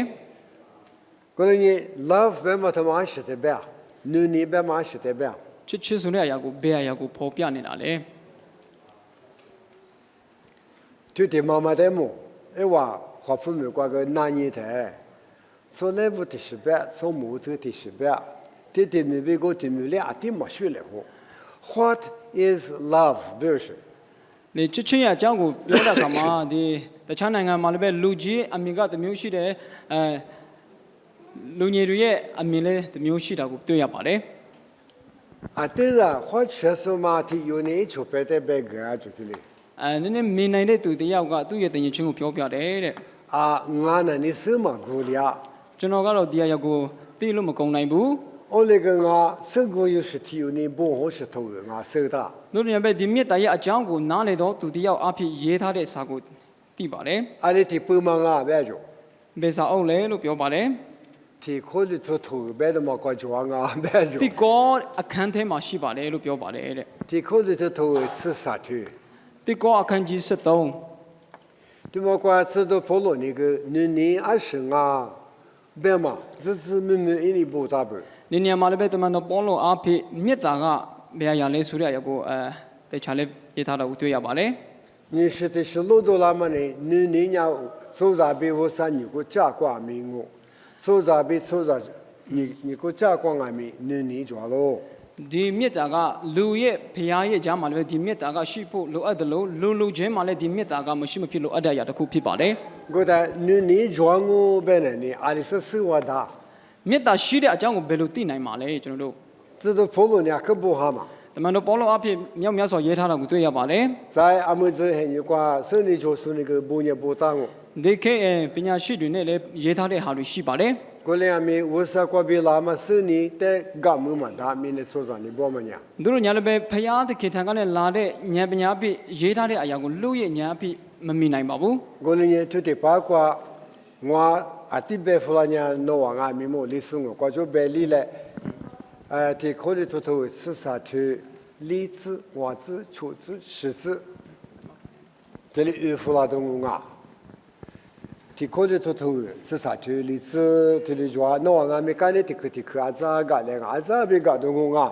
可能你 love 边嘛他妈是的边，你边嘛是的边。 ချစ်ချစ်ဆိုတဲ့အရာကိုဘယ်အရာကိုဖော်ပြနေတာလဲ 就的妈妈的么，哎哇，和父母过个男人的，从来不的失败，从木头的失败，这的没被个的没俩的没学来过。What is love？不是， ဒီချစ်ချင်းရဲ့အကြောင်းကိုပြောတဲ့အခါမှာဒီတခြားနိုင်ငံမှာလည်းပဲလူကြီးအမြင်ကတစ်မျိုးရှိတယ်လူငယ်တွေရဲ့အမြင်လည်းတစ်မျိုးရှိတာကိုတွေ့ရပါတယ် 啊，对了，或者是嘛的有你出牌的别个啊，就是嘞。 နည်းနည်းမြင်နိုင်တဲ့သူတယောက်ကသူ့ရဲ့တင်ရင်ချင်းကိုပြောပြတယ်တဲ့ 啊，俺那你什么过了？ ကျွန်တော်ကတော့ဒီအရာကိုသိလို့မကုန်နိုင်ဘူး 我那个俺生活有时提有你不好是头人啊，收的。 တို့ညပဲဒီမြတ်တာရဲ့အကြောင်းကိုနားလေတော့သူတယောက်အဖြစ်ရေးထားတဲ့စာကိုသိပါတယ် 啊，你提不忙啊，别着。 ဘယ်စာအုပ်လဲလို့ပြောပါတယ် 提可以做头，别的嘛搞装啊，别 တိ 着。 ကောအခန်းထဲမှာရှိပါတယ်လို့ပြောပါတယ်တဲ့ 提可以做头吃啥头？ တိကောအခန်းကြီး73 对么？光知道跑路那个你20啊，别嘛，只明明一里不咋不。 ဒီနေရာမှာလည်းပဲတမန်တော်ပေါလို့အဖြစ်မြတ်တာကဘယ်အရာလဲဆိုတဲ့အရာကိုတေချာလေးရေးထားတာကိုတွေ့ရပါတယ် 你是的是路多拉么呢？你家手上被我三你个家挂名我，手上被手上你个家挂俺们你抓喽。 ဒီမြတ်တာကလူရဲ့ဖရားရဲ့ကြားမှာလည်းပဲဒီမြတ်တာကရှိဖို့လိုအပ်တယ်လို့လူချင်းမှာလည်းဒီမြတ်တာကမရှိမဖြစ်လို့အပ်တဲ့အရာတစ်ခုဖြစ်ပါတယ် 我的你抓我别人呢，阿里是手我大， မြတ်တာရှိတဲ့အကြောင်းကိုဘယ်လိုသိနိုင်မှာလဲကျွန်တော်တို့ 知道跑路呢可不好嘛？ တမန်တော်ပေါလုအဖြစ်မြောက်များစွာရေးထားတာကိုတွေ့ရပါတယ် 在阿姆子很有关，圣灵就是那个不念不当哦。 ဒီခေတ်ပညာရှိတွေနဲ့လည်းရေးထားတဲ့ဟာတွေရှိပါတယ် 过来阿米我是过比拉嘛，圣灵在干么嘛？他明的所长你包么呀？ သူတို့ညာလည်းပဲဖျားတခေတ်ထံကနေလာတဲ့ဉာဏ်ပညာဖြစ်ရေးထားတဲ့အရာကိုလူရဲ့ဉာဏ်ဖြစ်မမိနိုင်ပါဘူး 过来呢，他的八卦，我阿弟伯弗拉呢，诺瓦阿米莫里松我，过就白里嘞，他可里头头是啥头？李子、娃子、秋子、柿子，这里有弗拉东啊。 ที่คนที่ทุกๆสื่อสารที่ลิซที่ลิจวานองามีการที่คืออาจารย์กันเลยอาจารย์ไปกันตรงงา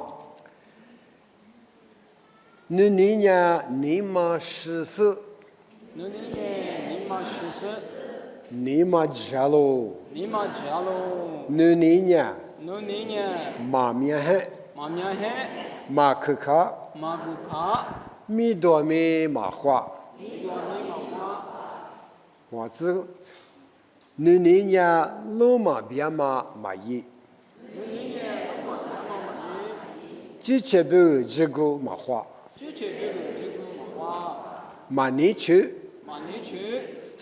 นี่เนี่ยนี่มาสื่อ နည်းနည်းနဲ့နိမရှိစ นี่มาจาโล နိမဂျာလို นี่เนี่ย နုနည်းည มาเมียเห မမြန်ဟဲ့ มาคือข้า မာကုခာ มีตัวมีมาขวา ဒီတော်မင်းမောင်က ว่าจื้อนี่เนี่ยลูมาเบียมายีจีเจ็บจีกูมาขวา ချစ်ချစ်ပြီးကိုဒီကူမှာ มานี่ชื่อ မနေချေ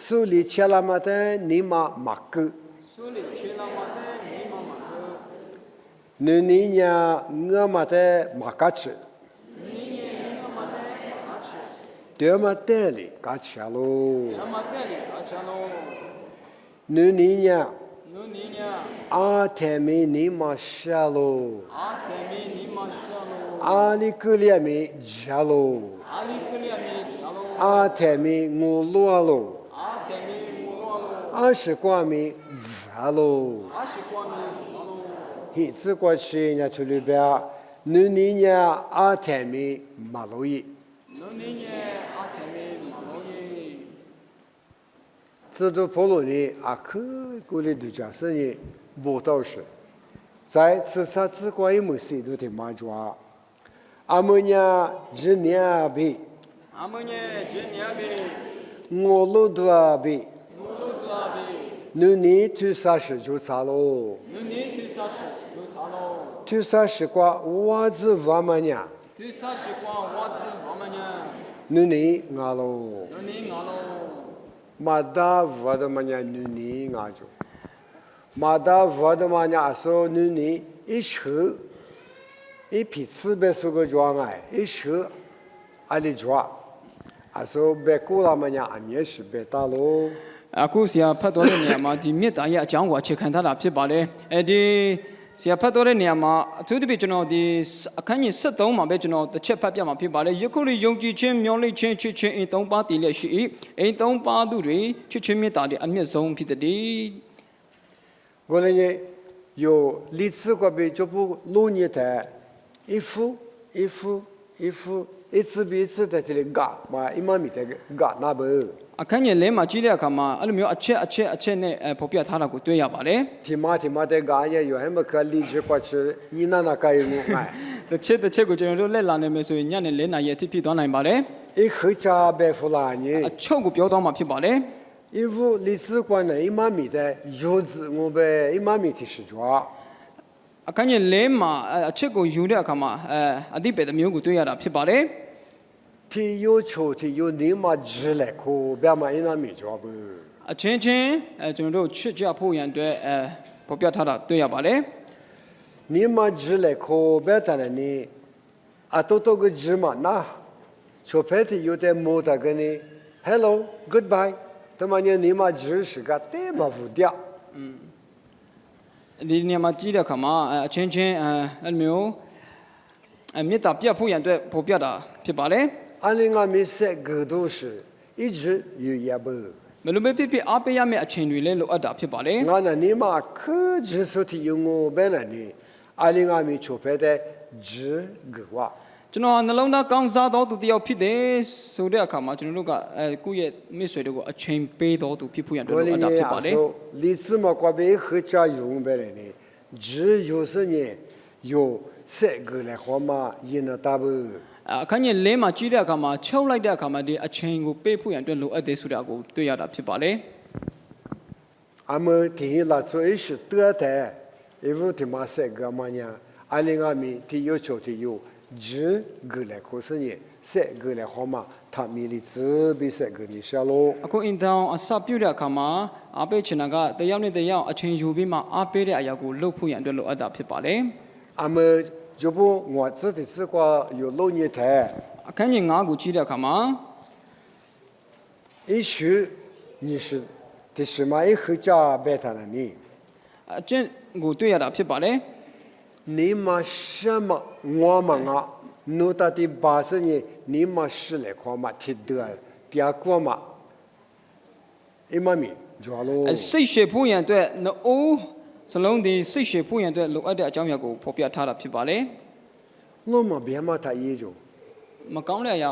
苏里切拉马的尼玛马格， ဆိုလေချေလာမတဲ့မိမမကို 努尼亚我马的马嘎吃，对马带里嘎吃喽， နမတဲ့လေအချလော 努尼亚 နုနည်းည 阿泰米尼玛下喽， အာတေမီနိမရှိလော 阿里克里米加喽， အာလီကလျာမီဂျာလော 阿泰米我罗喽， အာတေမီမူလော 阿是瓜米扎喽， အာရှိကွာမီလော 一次过去人家出里边，努尼亚阿泰米马路易。 နုနည်းညအာတေမီမလောယေ 这都婆罗尼阿克古里度假生意不到时，在自杀之国一门西都的马抓，阿姆尼亚日年比 အမညေဂျင်းညာဘီ 我路多阿比， မူလုဒလာဘီ 努尼tu三十就差喽， နုနည်းသူဆာရှိလူသာလော tu三十瓜我子瓦玛尼亚， သူဆာရှိကွာဝတ်ဝမညာ 努尼阿喽， နုနည်းငါလော 马达瓦德玛尼亚努尼阿就，马达瓦德玛尼亚说努尼一车。一批自备所个庄哎，一车阿里庄，啊说别过了么呀，也是别打喽。 အခုဆရာဖတ်တော်တဲ့နေရာမှာဒီမြစ်သားရဲ့အကြောင်းကိုအခြေခံထားတာဖြစ်ပါတယ်အဲဒီဆရာဖတ်တော်တဲ့နေရာမှာအထူးသဖြင့်ကျွန်တော်ဒီအခန်းကြီး73မှာပဲကျွန်တော်တစ်ချက်ဖတ်ပြမှာဖြစ်ပါတယ်ယခုယုံကြည်ခြင်းမျှော်လင့်ခြင်းချစ်ခြင်းအိမ်သုံးပါးတည်လျက်ရှိ၏အိမ်သုံးပါးသူတွေချစ်ခြင်းမေတ္တာတွေအမျက်ဆုံးဖြစ်သည် 我那个有荔枝个别就不路年的，一副一次比一次在这里嘎嘛，一毛米的嘎那不， အခန်းကြီးလဲမှာကြီးတဲ့အခါမှာအဲ့လိုမျိုးအချက်နဲ့ပေါ်ပြထားတာကိုတွေ့ရပါတယ် 提马的嘎也有还没可荔枝过去，你那该有我哎， တစ်ချက်ကိုကျွန်တော်တို့လက်လာနေမယ်ဆိုရင်ညနေ4နာရီအထိဖြစ်သွားနိုင်ပါတယ် 一口家白弗拉尼 အ，ချုပ်ကိုပြောသွားမှာဖြစ်ပါတယ် 一副荔枝关呢一毛米的柚子我呗一毛米的是抓。 အခန်းကြီးလဲမှာအချက်ကိုယူတဲ့အခါမှာအတိပ္ပယ်တစ်မျိုးကိုတွေ့ရတာဖြစ်ပါတယ် 提有球提有你嘛直来可别嘛一那米抓不。 အချင်းချင်းကျွန်တော်တို့ချစ်ကြဖို့ရန်အတွက်ပေါ်ပြထားတာတွေ့ရပါတယ် 你嘛直来可别谈了你，啊多个直嘛那，除非提有点莫得跟你，hello goodbye，他妈你嘛直是个对嘛不掉， ဒီနေရာမှာကြီးတဲ့အခါမှာအချင်းချင်းအဲ့လိုမျိုးမေတ္တာပြတ်ဖို့ရန်အတွက်ပေါ်ပြတာဖြစ်ပါတယ် 按你俺们说个都是一直有也不， ဘယ်လိုပဲဖြစ်ဖြစ်အားပေးရမယ့်အချိန်တွေလည်းလိုအပ်တာဖြစ်ပါတယ် 俺那你嘛可直说提有我别了你，按你俺们除非的直个话。 ကျွန်တော်နှလုံးသားကောင်းစားတော်သူတယောက်ဖြစ်တယ်ဆိုတဲ့အခါမှာကျွန်တော်တို့ကကိုယ့်ရဲ့မိတ်ဆွေတို့ကိုအချိန်ပေးတော်သူဖြစ်ဖို့ရန်အတွက် 我 လိုအပ်တာ 哩 ဖြစ် 呢 ပါတယ် 说，荔枝嘛过别和家用别了呢，只有是呢有三个来好嘛，也能打不。 အခန်းကြီး၄မှာကြီးတဲ့အခါမှာချုပ်လိုက်တဲ့အခါမှာဒီအချိန်ကိုပေးဖို့ရန်အတွက်လိုအပ်တယ်ဆိုတာကိုတွေ့ရတာဖြစ်ပါတယ် 俺们提拉出一是得的，因为他妈三个嘛呢，俺们俺们提有求提有只个来可是你三个来好嘛，他米里只比三个你小喽。 အခုအင်တောင်အစပြုတဲ့အခါမှာအားပေးချင်တာကတယောက်နဲ့တယောက်အချိန်ယူပြီးမှအားပေးတဲ့အရာကိုလုပ်ဖို့ရန်အတွက်လိုအပ်တာဖြစ်ပါတယ် 阿么就不我自己自个有老年台， အခန်းကြီး9ကိုကြည့်တဲ့အခါမှာ 也许你是的什么一回家拜他了你， အကျင့်ကိုတွေ့ရတာဖြစ်ပါတယ် 你嘛什么我嘛啊，努到的八十年，你嘛是来看嘛，提得第二个嘛，一嘛米抓喽。 စိတ်ရှည်ဖို့ရန်အတွက်နှအိုးစလုံးဒီစိတ်ရှည်ဖို့ရန်အတွက်လိုအပ်တဲ့အကြောင်းအရာကိုဖော်ပြထားတာဖြစ်ပါတယ် 我嘛别嘛他也就， မကောင်းတဲ့အရာ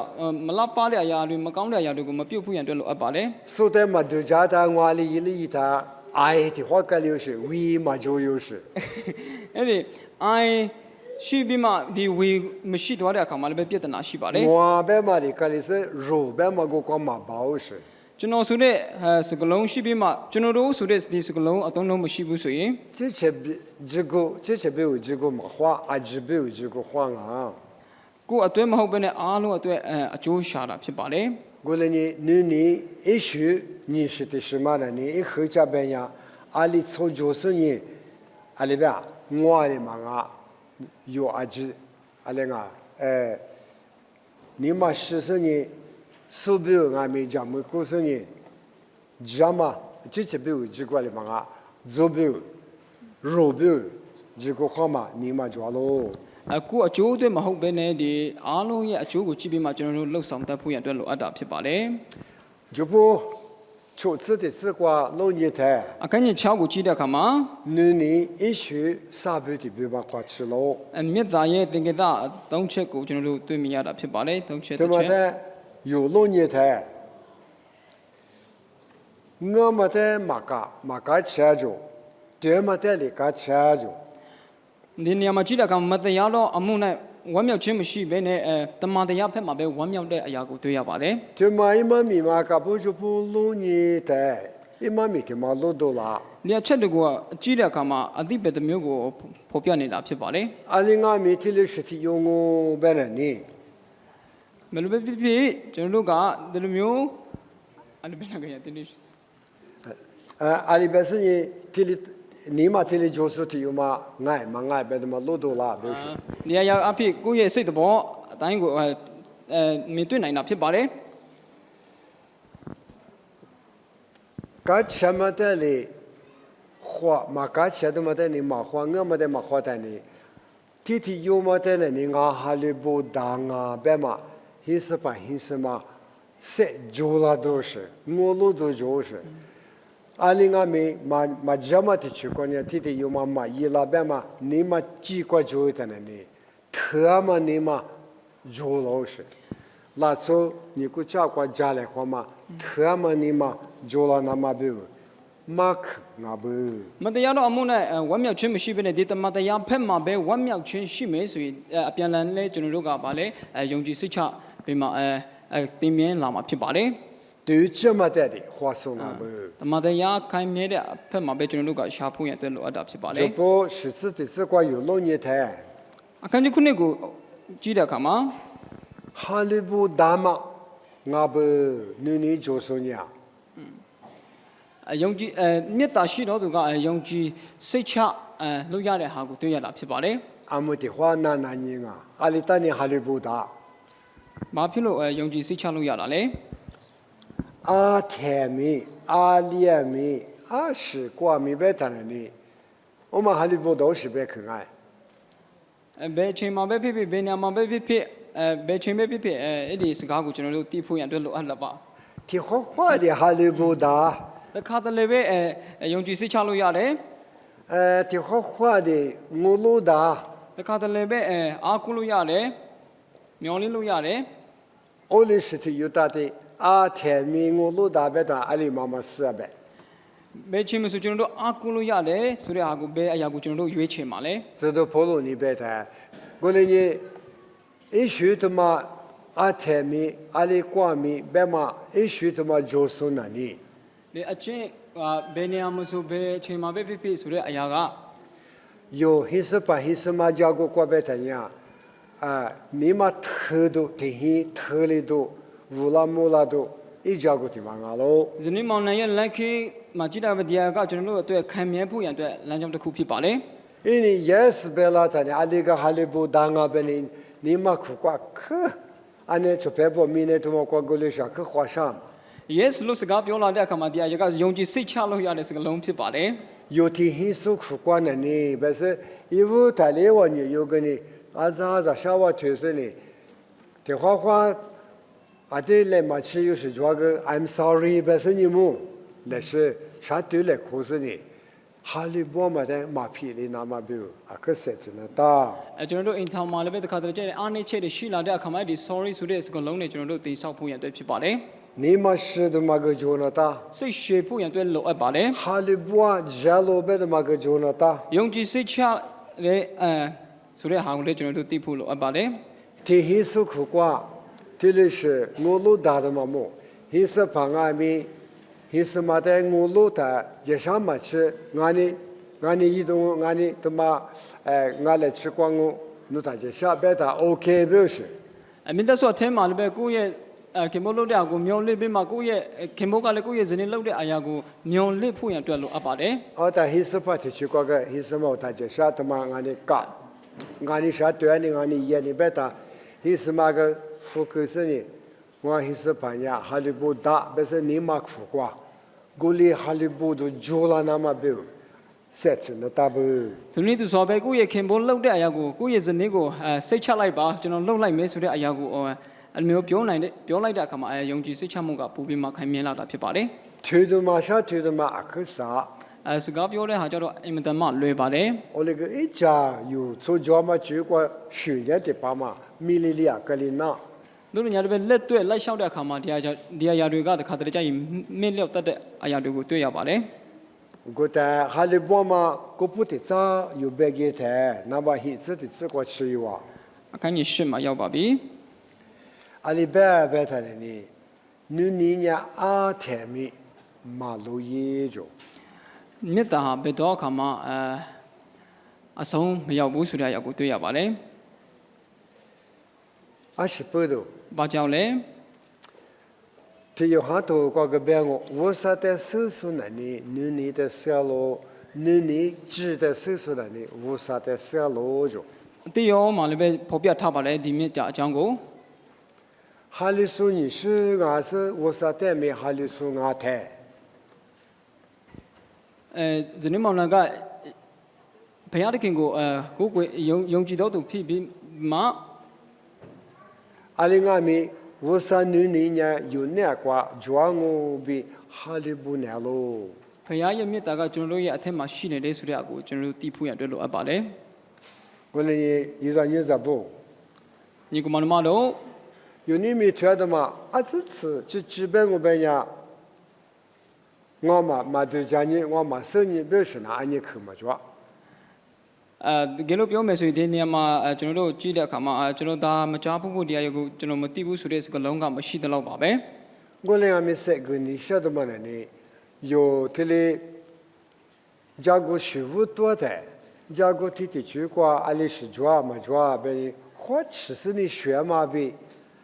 မလောက်ပါတဲ့အရာတွေမကောင်းတဲ့အရာတွေကိုမပြုတ်ဖို့ရန်အတွက်လိုအပ်ပါတယ် 所以嘛都家他我里一里他，哎的话个就是，为嘛就有事。 အဲ့ဒီအိုင်ရှိပြီးမှဒီဝေမရှိသွားတဲ့အခါမှာလည်းပဲပြဿနာရှိပါတယ် 我白嘛的个里是肉白嘛个光嘛包事。 ကျွန်တော်ဆိုတဲ့စကလုံးရှိပြီးမှကျွန်တော်တို့ဆိုတဲ့ဒီစကလုံးအသုံးလုံးမရှိဘူးဆိုရင် 这些没有这个嘛花，啊这没有这个花啊。 ကိုယ်အတွဲမဟုတ်ဘဲနဲ့အားလုံးအတွက်အကျိုးရှာတာဖြစ်ပါတယ် 过了你也许你是的什么呢？你一回家边呀，阿里操就是你，阿里边我的嘛啊，有阿子，阿里啊，你嘛是你手表俺没讲没告诉你，这嘛这些表这个的嘛啊，手表、手表这个号码你嘛抓喽。 အခုအကျိုးအတွက်မဟုတ်ဘဲနဲ့ဒီအားလုံးရဲ့အကျိုးကိုကြည့်ပြီးမှကျွန်တော်တို့လှုပ်ဆောင်တတ်ဖို့ရန်အတွက်လိုအပ်တာဖြစ်ပါတယ် 就不出自的自挂老年台。 အခန်းကြီး6ကိုကြည့်တဲ့အခါမှာ 你也许三百的别把花吃了， မြစ်သားရဲ့သင်္ကေတ3ချက်ကိုကျွန်တော်တို့တွေ့မြင်ရတာဖြစ်ပါတယ်3ချက် 对 တစ် 么 ချက် 的有老年台，我们的马家吃着，对么的里家吃着， ဒီနေရာမှာကြည့်တဲ့အခါမှာမတရားတော့အမှုနဲ့ဝမ်းမြောက်ခြင်းမရှိဘဲနဲ့တမန်တရားဖက်မှာပဲဝမ်းမြောက်တဲ့အရာကိုတွေ့ရပါတယ် 对嘛一嘛米嘛家不就不老年台，一嘛米的嘛老多啦， ဒီအချက်တွေကိုကြည့်တဲ့အခါမှာအတိပ္ပယ်တစ်မျိုးကိုဖော်ပြနေတာဖြစ်ပါတယ် 阿里俺米的里是的用我本来呢， ဘယ်လိုပဲဖြစ်ဖြစ်ကျွန်တော်တို့ကဒီလိုမျိုးအဲ့ဒီဘယ်လိုကရတဲ့နေ 阿里边是你嘛的里就是的有嘛爱别的嘛老多啦，不是。 နေရာရောက်အဖြစ်ကိုယ့်ရဲ့စိတ်သဘောအတိုင်းကိုမြင်တွေ့နိုင်တာဖြစ်ပါတယ် 噶吃么的哩花嘛，噶吃的么的你嘛花，我么的嘛花的你，天有么的呢？你俺哈里不当啊，别嘛，黑是吧？黑是嘛，谁做了都是，我路都就是。阿里俺们嘛这么的去过呢，天有嘛伊拉别嘛，你嘛几个做的呢？你，特么你嘛做了是。 那时候你个家国家来话嘛，特么你嘛做了那么多，马克那不， မတရားတော့အမှုနဲ့ဝမ်းမြောက်ခြင်းမရှိဘဲနဲ့ဒီတမန်တရားဖက်မှာပဲဝမ်းမြောက်ခြင်းရှိမယ်ဆိုရင်အပြန်လန်လဲကျွန်တော်တို့ကဗာလဲယုံကြည်စိတ်ချပြီးမှတင်မြင်လာမှာဖြစ်ပါတယ် 对这么的话说那不， တမန်တရားခိုင်မြဲတဲ့အဖက်မှာပဲကျွန်တော်တို့ကရှာဖို့ရတဲ့လိုအပ်တာဖြစ်ပါလေ 这不是自己这块有老年台， အခန်းကြီးခုနှစ်ကိုကြည့်တဲ့အခါမှာ 哈利布大嘛，那不你就是呀， ယုံကြည်မေတ္တာရှိတော်သူကယုံကြည်စိတ်ချလုပ်ရတဲ့ဟာကိုတွေ့ရတာဖြစ်ပါတယ် 阿么的话那人啊，阿里当年哈利布大， ။ဘာဖြစ်လို့ယုံကြည်စိတ်ချလို့ရတာလဲ 阿甜米，阿烈米，阿是瓜米别谈了你，我们哈利布都是别可爱。 ။ဘယ်ချိန်မှာပဲဖြစ်ဖြစ်ဘယ်နေရာမှာပဲဖြစ်ဖြစ်ဘယ်ချိန်ပဲဖြစ်ဖြစ်အဲ့ဒီစကားကိုကျွန်တော်တို့သိဖို့ရန်အတွက်လိုအပ်လာပါ 挺好话的哈利布达， ။တစ်ခါတလေပဲယုံကြည်စိတ်ချလို့ရတယ် 挺好话的我鲁达， ။တစ်ခါတလေပဲအားကိုးလို့ရတယ်။မျောလင်းလို့ရတယ် 我的是的有大的，阿甜米我鲁达别谈阿里妈妈死呗， ။ဘယ်ချိန်မှဆိုကျွန်တော်တို့အားကိုးလို့ရတယ်ဆိုတဲ့ဟာကိုဘယ်အရာကိုကျွန်တော်တို့ရွေးချယ်မှာလဲ 这都跑路你别谈，过来你一学他妈阿甜米阿里瓜米别嘛，一学他妈就是那里。 ။ဒီအချင်းဘယ်နေရာမှဆိုဘယ်ချိန်မှာပဲဖြစ်ဖြစ်ဆိုတဲ့အရာက 有黑色把黑色嘛叫过过别谈呀，你嘛特都天气特里都乌拉木拉都一家个地方啊喽。 ဇနီးမောင်နှံရဲ့လက်ခေမှာကြည်တာဗဒီယာကကျွန်တော်တို့အတွက်ခံမြဲဖို့ရန်အတွက်လမ်းကြောင်းတစ်ခုဖြစ်ပါတယ် ini yes bela tani aliga halibu danga beni ni ma khu kwa kh ane chopepo mine tumo kwa golisha kh khwasham yes လို့စကားပြောလာတဲ့အခါမှာဒီအရာကယုံကြည်စိတ်ချလို့ရတဲ့စကားလုံးဖြစ်ပါတယ် yoti hisu khu kwa na ni bese ivu tale wa ni yogani aza shawa these ni de hwa hwa ade le ma chi yu shi jwa ge I'm sorry bese ni mu le shi sha de le khu se ni halibu ma de ma phi le na ma bu akset na ta ကျွန်တော်တို့အိမ်ထောင်မှာလည်းပဲတစ်ခါတည်းကျတဲ့အားနည်းချက်တွေရှိလာတဲ့အခါမှာဒီ sorry ဆိုတဲ့စကားလုံးနဲ့ကျွန်တော်တို့သိဆောက်ဖို့ရန်အတွက်ဖြစ်ပါတယ် 你嘛是的嘛个做那ta စိတ်ရှည်ဖို့ရန်အတွက်လိုအပ်ပါတယ် halibu jalo be de ma个做那ta ယုံကြည်စိတ်ချတဲ့ဆိုတဲ့ဟာကိုလည်းကျွန်တော်တို့သိဖို့လိုအပ်ပါတယ် 提hisu khu kwa tile shi ngolo da de ma mo hisu phanga mi hisu ma de ngolo ta je sha ma chi ngani yi dong ngani de ma ngale chi kwa ngo nu ta je sha be ta okay be shi အမင်းသက်ဆိုအထဲမှာလည်းပဲကိုယ့်ရဲ့ခင်မိုးလုပ်တဲ့အကိုမျောလင့်ပြီးမှကိုယ့်ရဲ့ခင်မိုးကလည်းကိုယ့်ရဲ့ဇနီးလုပ်တဲ့အရာကိုမျောလင့်ဖို့ရန်အတွက်လိုအပ်ပါတယ် o ta hisu pa ti chi kwa ga hisu ma ta je sha ta ma ngani ka ngani sha twa ni ngani ye ni be ta hisu ma ga focus ni wa hisu pa nya halibu da be se ni ma khu kwa goli halibu do jola na ma be set na ta bu သူနည်းသူဆိုပဲကိုယ့်ရဲ့ခင်မိုးလုပ်တဲ့အရာကိုကိုယ့်ရဲ့ဇနီးကိုစိတ်ချလိုက်ပါကျွန်တော်လုပ်လိုက်မယ်ဆိုတဲ့အရာကိုအမျိုးပြောလိုက်တဲ့အခါမှာယုံကြည်စိတ်ချမှုကပူပြီးမှခိုင်မြဲလာတာဖြစ်ပါတယ် Tudo ma sha tudo ma aksa စကားပြောတဲ့ဟာကျတော့အင်မတန်မှလွယ်ပါတယ် olega icha yu so joma chu kwa shu ya de pa ma mililia kalina တို့ညာတွေလက်တွေ့လက်လျှောက်တဲ့အခါမှာဒီအရာတွေကတခါတလေကျရင်မင်းလျောက်တတ်တဲ့အရာတွေကိုတွေ့ရပါတယ် gota halibo ma ko puti cha yu bege the na ba hi tsi ti tsi kwa chi wa အခန်းကြီး၈မှာရောက်ပါပြီ ali ba ba ta ni nu ni nya a the mi ma lo ye jo မေတ္တာဟာဘယ်တော့အခါမှအဆုံးမရောက်ဘူးဆိုတဲ့အရာကိုတွေ့ရပါတယ် ashi pudo ဘာကြောင့်လဲ ti yo ha to ko ga be ngo wo sa te su su na ni nu ni de sa lo nu ni ji de su su na ni wo sa te sa lo jo အတိရောမှာလည်းပဲဖော်ပြထားပါတယ်ဒီမြင့်ကြအကြောင်းကို 哈里苏你是俺是我是在没哈里苏俺台， ဇနီးမောင်နှံကဘုရားသခင်ကိုကိုယ်ကိုယုံကြည်တော်သူဖြစ်ပြီးမှ 阿里俺们我是女人家有那个装我比哈里不难喽。 ဘုရားရဲ့မြတ်တာကကျွန်တော်တို့ရဲ့အထက်မှာရှိနေတယ်ဆိုတဲ့အကိုကျွန်တော်တို့သိဖို့ရအတွက်လိုအပ်ပါတယ် 我那一日不， ညီကောင်မတို့ 有你没觉得嘛？啊，这次就基本我们家，我嘛都讲你，我嘛生意表示那俺你去么着？ တကယ်လို့ပြောမယ်ဆိုရင်ဒီနေရာမှာကျွန်တော်တို့ကြည့်တဲ့အခါမှာကျွန်တော်ဒါမကြားဖို့တရားရုပ်ကိုကျွန်တော်မသိဘူးဆိုတဲ့စကားလုံးကမရှိတဲ့လောက်ပါပဲ 我那俺们三个你晓得么呢？有这里加个师傅多的，加个提去过，阿里是抓么抓呗？或其实你学嘛呗？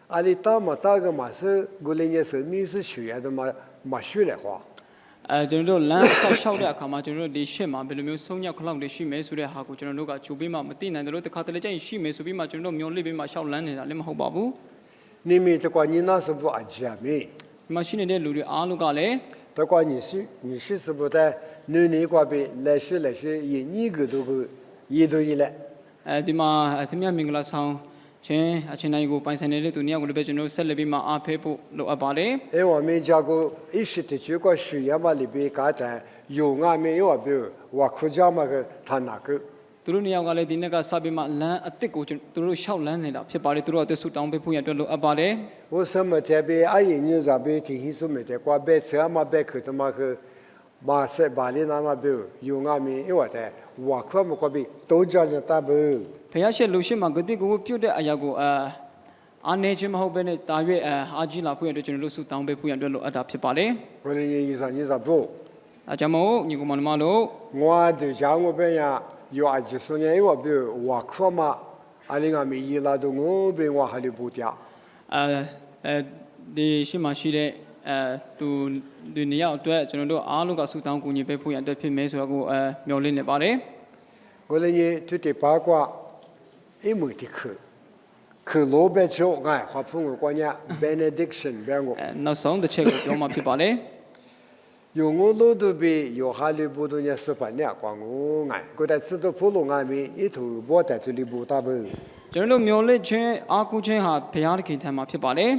阿里打嘛打个嘛是，我那也是你是学的嘛学的话。 ကျွန်တော်တို့လမ်းဆောက်ရှောက်တဲ့အခါမှာကျွန်တော်တို့ဒီရှစ်မှာဘယ်လိုမျိုးဆုံးရောက်ခလောက်တွေရှိမယ်ဆိုတဲ့ဟာကိုကျွန်တော်တို့ကကြိုပြီးမှမသိနိုင်တယ်လို့တစ်ခါတလေကျရင်ရှိမယ်ဆိုပြီးမှကျွန်တော်တို့မျောလိပြီးမှရှောက်လန်းနေတာလည်းမဟုတ်ပါဘူး 你们这个你那是不安全没？ ဒီမှာရှိနေတဲ့လူတွေအားလုံးကလည်း 这个你是不在女人那边来是一你个都个一都一来。 ဒီမှာသမီးမင်္ဂလာဆောင်ချင်းအချင်းတိုင်းကိုပိုင်ဆိုင်နေတဲ့သူနှစ်ယောက်ကိုလည်းပဲကျွန်တော်ဆက်လက်ပြီးမှအားဖေးဖို့လိုအပ်ပါတယ် 哎，我们家个一时的这个需要嘛里边搞的，有俺们有啊，比如我苦家嘛个他那个， သူတို့နှစ်ယောက်ကလည်းဒီနေ့ကစပြီးမှလမ်းအစ်စ်ကိုသူတို့ရှောက်လန်းနေတာဖြစ်ပါတယ်သူတို့အတွက်ဆူတောင်းပေးဖို့ရအတွက်လိုအပ်ပါတယ် 我什么特别阿姨你那边天气什么的，过白车嘛白去他妈个，马塞巴里那嘛比如有俺们有啊的，我苦么过比都叫人打不。 ဖယားရှက်လူရှိမှဂတိကိုပြုတ်တဲ့အရာကိုအားနေခြင်းမဟုတ်ဘဲနဲ့တာ၍အားကြီးလာဖို့ရအတွက်ကျွန်တော်တို့ဆူတောင်းပေးဖို့ရအတွက်လိုအပ်တာဖြစ်ပါတယ် 我那你啥不？ အဲကြောင့်မို့ညီကောင်မတို့ 我就讲我边呀，有阿几十年有啊，比如我苦嘛，阿里阿米伊拉都我被我哈利波特， အဲဒီရှိမှရှိတဲ့သူဒီနေရာအတွက်ကျွန်တော်တို့အားလုံးကဆူတောင်းကူညီပေးဖို့ရတဲ့ဖြစ်မယ်ဆိုတော့ကိုမျှော်လင့်နေပါတယ် 我来呢对的八卦，一门的课，课罗贝乔哎，华风我关呀 benediction 别我， နောက်ဆုံးတစ်ချက်ကိုပြောမှဖြစ်ပါတယ် 有我路都比有哈利波特呢十八年光我哎，我在知道普罗阿米一头波在这里波大不， ကျွန်တော်တို့မျှော်လင့်ခြင်းအားကိုးခြင်းဟာဘုရားသခင်ထံမှာဖြစ်ပါတယ်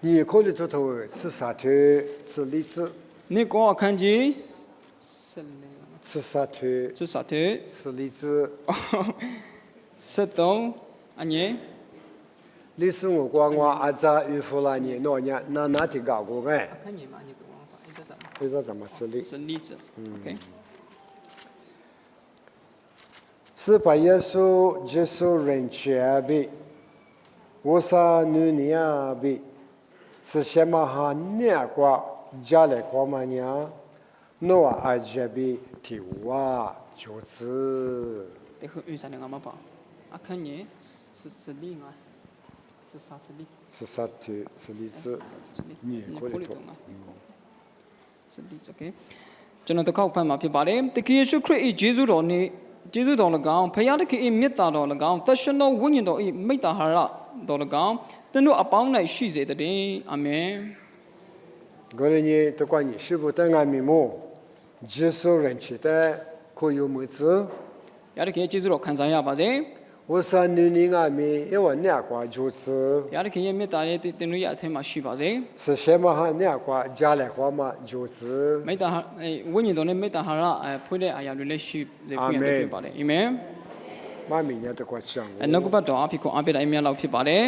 你可里头头吃啥头吃荔枝， နေ့ကောအခန်းကြီး 吃啥头 စစ်စာတဲ့ 吃荔枝， 73အငယ် 历史我光我阿扎与弗拉尼诺年那的搞过哎， အခန်းကြီးမှာအငယ်ကောပါအဲ့ဒါစ 不知道怎么吃的。 စနီးချโอเค 是把耶稣接受人权的，我是女尼亚的，是什么哈年过家来过嘛呢？诺阿杰比提瓦就是 တခုဥစားနေငါမပါအခန်းကြီးစလီငါစစာစလီ 吃啥子吃荔枝，你可里头。 စလီโอเคကျွန်တော်တစ်ခေါက်ဖတ်မှာဖြစ်ပါတယ်တခင်ယေရှုခရစ်၏ဂျေဇုတော်နှင့်ဂျေဇုတော်၎င်းဖခင်သခင်၏မေတ္တာတော်၎င်းတရှင်တော်ဝိညာဉ်တော်၏မိတ္တာဟာရတော်၎င်းသင်တို့အပေါင်း၌ရှိစေတည်းအာမင် 我呢，不管你是不是俺面目，接受人权的可有么子？ ရတဲ့ခင်ဂျေဇုတော်ခံစားရပါစေ 我是女尼亚面，因为年过就是 ရတဲ့ခင်ရဲ့မေတ္တာရဲ့တင်တို့ရဲ့အထက်မှာရှိပါစေ 是什么哈年过家来过嘛就是 မိတ္တာဝိညာဉ်တော်နဲ့မေတ္တာဟာရဖွင့်တဲ့အရာတွေလည်းရှိစေဖွင့်ရဖြစ်ပါတယ်အာမင် 妈明年都过讲。 နှုတ်ကပတ်တော်အဖြစ်ကိုအားပေးတိုင်းများလောက်ဖြစ်ပါတယ်